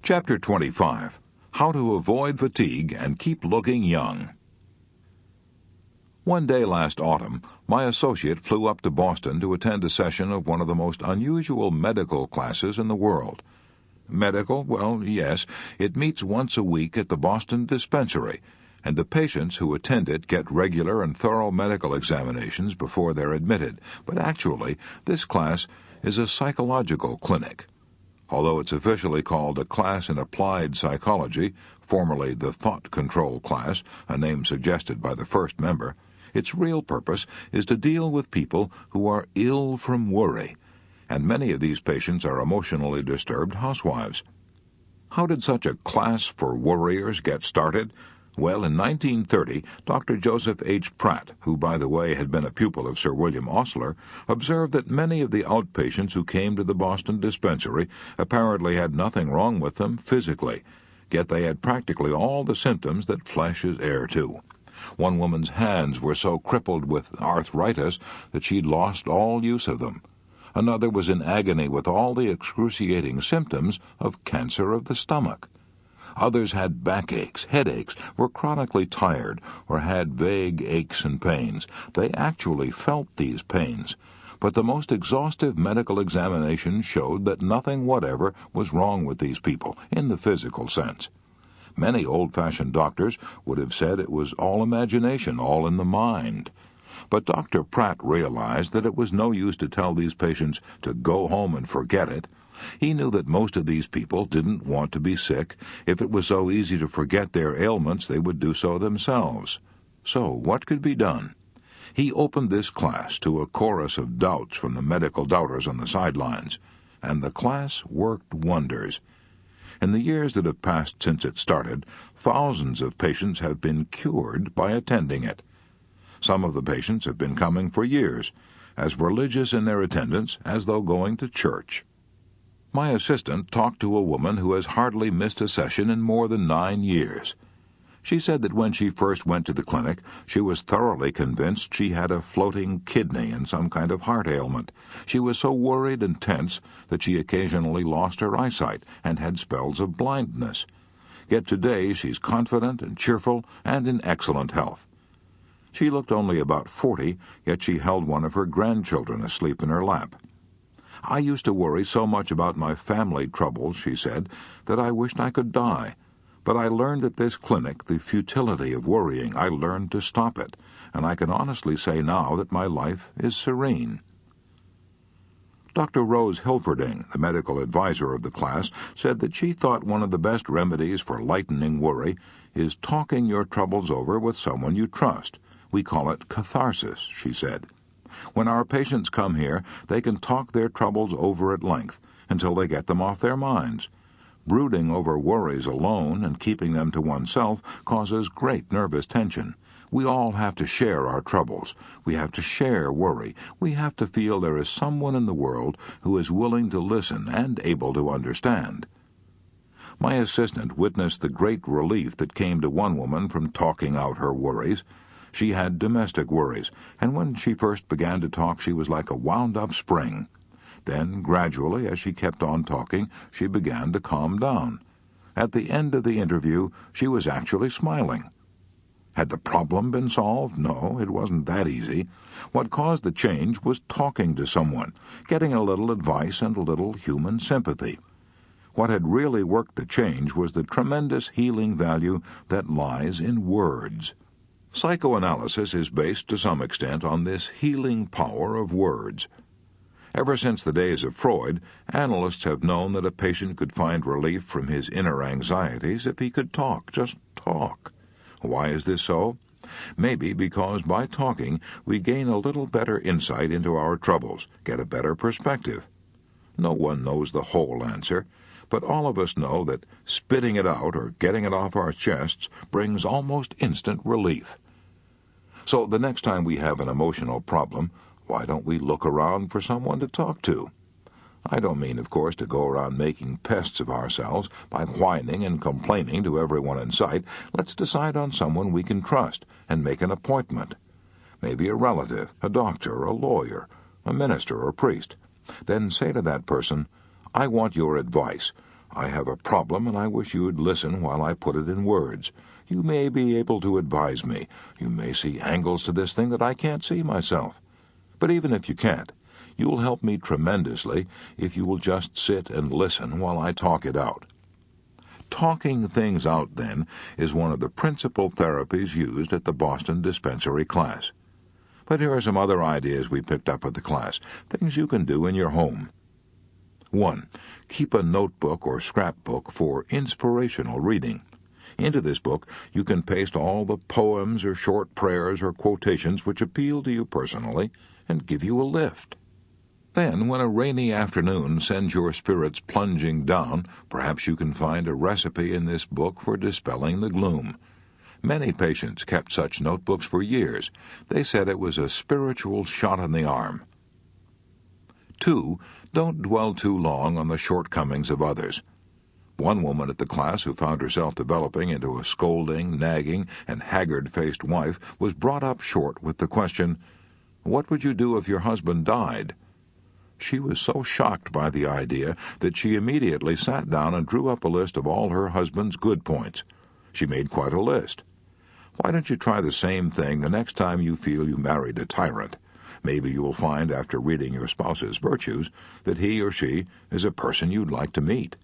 Chapter 25. How to Avoid Fatigue and Keep Looking Young. One day last autumn, my associate flew up to Boston to attend a session of one of the most unusual medical classes in the world. Medical? Well, yes, it meets once a week at the Boston Dispensary, and the patients who attend it get regular and thorough medical examinations before they're admitted. But actually, this class is a psychological clinic. Although it's officially called a class in applied psychology, formerly the thought control class, a name suggested by the first member, its real purpose is to deal with people who are ill from worry, and many of these patients are emotionally disturbed housewives. How did such a class for worriers get started? Well, in 1930, Dr. Joseph H. Pratt, who, by the way, had been a pupil of Sir William Osler, observed that many of the outpatients who came to the Boston Dispensary apparently had nothing wrong with them physically, yet they had practically all the symptoms that flesh is heir to. One woman's hands were so crippled with arthritis that she'd lost all use of them. Another was in agony with all the excruciating symptoms of cancer of the stomach. Others had backaches, headaches, were chronically tired, or had vague aches and pains. They actually felt these pains, but the most exhaustive medical examination showed that nothing whatever was wrong with these people, in the physical sense. Many old-fashioned doctors would have said it was all imagination, all in the mind. But Dr. Pratt realized that it was no use to tell these patients to go home and forget it. He knew that most of these people didn't want to be sick. If it was so easy to forget their ailments, they would do so themselves. So what could be done? He opened this class to a chorus of doubts from the medical doubters on the sidelines, and the class worked wonders. In the years that have passed since it started, thousands of patients have been cured by attending it. Some of the patients have been coming for years, as religious in their attendance as though going to church. My assistant talked to a woman who has hardly missed a session in more than 9 years. She said that when she first went to the clinic, she was thoroughly convinced she had a floating kidney and some kind of heart ailment. She was so worried and tense that she occasionally lost her eyesight and had spells of blindness. Yet today she's confident and cheerful and in excellent health. She looked only about 40, yet she held one of her grandchildren asleep in her lap. "I used to worry so much about my family troubles," she said, "that I wished I could die. But I learned at this clinic the futility of worrying. I learned to stop it, and I can honestly say now that my life is serene." Dr. Rose Hilferding, the medical advisor of the class, said that she thought one of the best remedies for lightening worry is talking your troubles over with someone you trust. "We call it catharsis," she said. "When our patients come here, they can talk their troubles over at length until they get them off their minds. Brooding over worries alone and keeping them to oneself causes great nervous tension. We all have to share our troubles. We have to share worry. We have to feel there is someone in the world who is willing to listen and able to understand." My assistant witnessed the great relief that came to one woman from talking out her worries. She had domestic worries, and when she first began to talk, she was like a wound-up spring. Then, gradually, as she kept on talking, she began to calm down. At the end of the interview, she was actually smiling. Had the problem been solved? No, it wasn't that easy. What caused the change was talking to someone, getting a little advice and a little human sympathy. What had really worked the change was the tremendous healing value that lies in words. Psychoanalysis is based to some extent on this healing power of words. Ever since the days of Freud, analysts have known that a patient could find relief from his inner anxieties if he could talk, just talk. Why is this so? Maybe because by talking we gain a little better insight into our troubles, get a better perspective. No one knows the whole answer, but all of us know that spitting it out or getting it off our chests brings almost instant relief. So the next time we have an emotional problem, why don't we look around for someone to talk to? I don't mean, of course, to go around making pests of ourselves by whining and complaining to everyone in sight. Let's decide on someone we can trust and make an appointment. Maybe a relative, a doctor, a lawyer, a minister or priest. Then say to that person, "I want your advice. I have a problem, and I wish you would listen while I put it in words. You may be able to advise me. You may see angles to this thing that I can't see myself. But even if you can't, you'll help me tremendously if you will just sit and listen while I talk it out. Talking things out, then, is one of the principal therapies used at the Boston Dispensary class. But here are some other ideas we picked up at the class, things you can do in your home. 1. Keep a notebook or scrapbook for inspirational reading. Into this book, you can paste all the poems or short prayers or quotations which appeal to you personally and give you a lift. Then, when a rainy afternoon sends your spirits plunging down, perhaps you can find a recipe in this book for dispelling the gloom. Many patients kept such notebooks for years. They said it was a spiritual shot in the arm. 2. Don't dwell too long on the shortcomings of others. One woman at the class who found herself developing into a scolding, nagging, and haggard-faced wife was brought up short with the question, "What would you do if your husband died?" She was so shocked by the idea that she immediately sat down and drew up a list of all her husband's good points. She made quite a list. Why don't you try the same thing the next time you feel you married a tyrant? Maybe you will find after reading your spouse's virtues that he or she is a person you'd like to meet.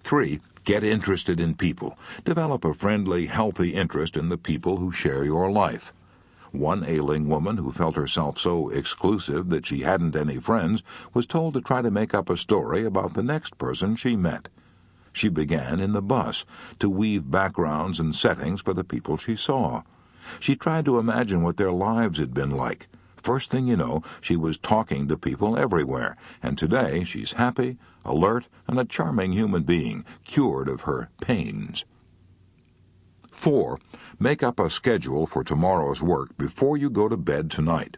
3. Get interested in people. Develop a friendly, healthy interest in the people who share your life. One ailing woman who felt herself so exclusive that she hadn't any friends was told to try to make up a story about the next person she met. She began in the bus to weave backgrounds and settings for the people she saw. She tried to imagine what their lives had been like. First thing you know, she was talking to people everywhere, and today she's happy, alert, and a charming human being, cured of her pains. 4. Make up a schedule for tomorrow's work before you go to bed tonight.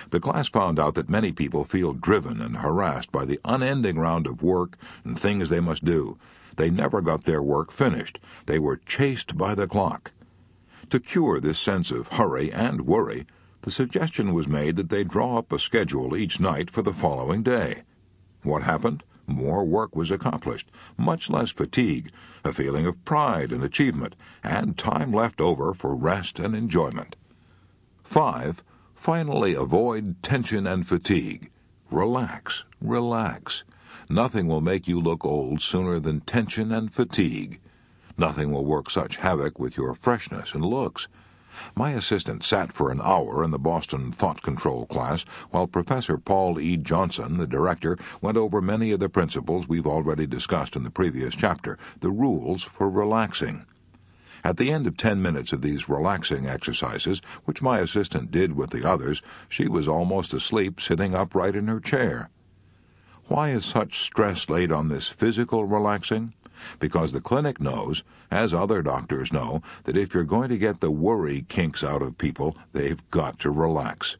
The class found out that many people feel driven and harassed by the unending round of work and things they must do. They never got their work finished. They were chased by the clock. To cure this sense of hurry and worry, the suggestion was made that they draw up a schedule each night for the following day. What happened? More work was accomplished, much less fatigue, a feeling of pride and achievement, and time left over for rest and enjoyment. 5. Finally, avoid tension and fatigue. Relax, relax. Nothing will make you look old sooner than tension and fatigue. Nothing will work such havoc with your freshness and looks. My assistant sat for an hour in the Boston Thought Control class while Professor Paul E. Johnson, the director, went over many of the principles we've already discussed in the previous chapter, the rules for relaxing. At the end of 10 minutes of these relaxing exercises, which my assistant did with the others, she was almost asleep sitting upright in her chair. Why is such stress laid on this physical relaxing? Because the clinic knows, as other doctors know, that if you're going to get the worry kinks out of people, they've got to relax.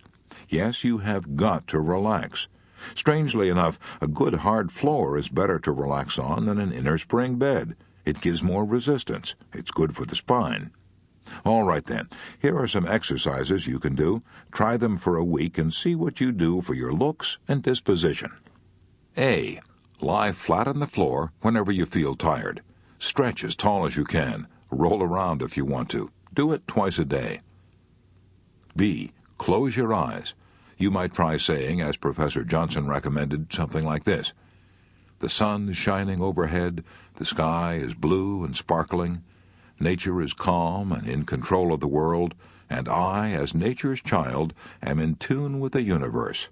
Yes, you have got to relax. Strangely enough, a good hard floor is better to relax on than an inner spring bed. It gives more resistance. It's good for the spine. All right then, here are some exercises you can do. Try them for a week and see what you do for your looks and disposition. A. Lie flat on the floor whenever you feel tired. Stretch as tall as you can. Roll around if you want to. Do it twice a day. B. Close your eyes. You might try saying, as Professor Johnson recommended, something like this. The sun is shining overhead, the sky is blue and sparkling, nature is calm and in control of the world, and I, as nature's child, am in tune with the universe.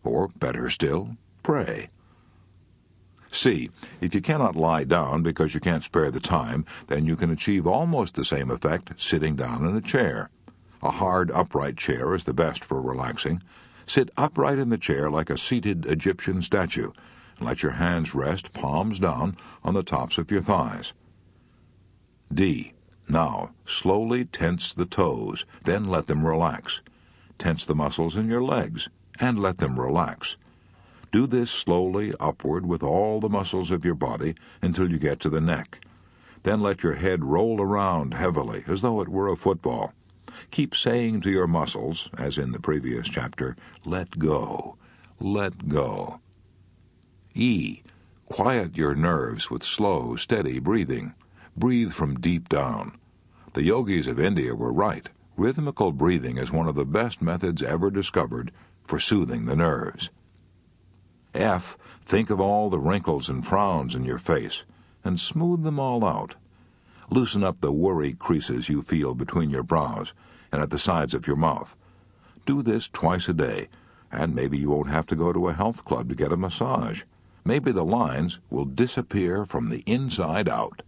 Or, better still, pray. C. If you cannot lie down because you can't spare the time, then you can achieve almost the same effect sitting down in a chair. A hard, upright chair is the best for relaxing. Sit upright in the chair like a seated Egyptian statue, and let your hands rest, palms down, on the tops of your thighs. D. Now, slowly tense the toes, then let them relax. Tense the muscles in your legs, and let them relax. Do this slowly upward with all the muscles of your body until you get to the neck. Then let your head roll around heavily, as though it were a football. Keep saying to your muscles, as in the previous chapter, let go, let go. E. Quiet your nerves with slow, steady breathing. Breathe from deep down. The yogis of India were right. Rhythmical breathing is one of the best methods ever discovered for soothing the nerves. F. Think of all the wrinkles and frowns in your face and smooth them all out. Loosen up the worry creases you feel between your brows and at the sides of your mouth. Do this twice a day, and maybe you won't have to go to a health club to get a massage. Maybe the lines will disappear from the inside out.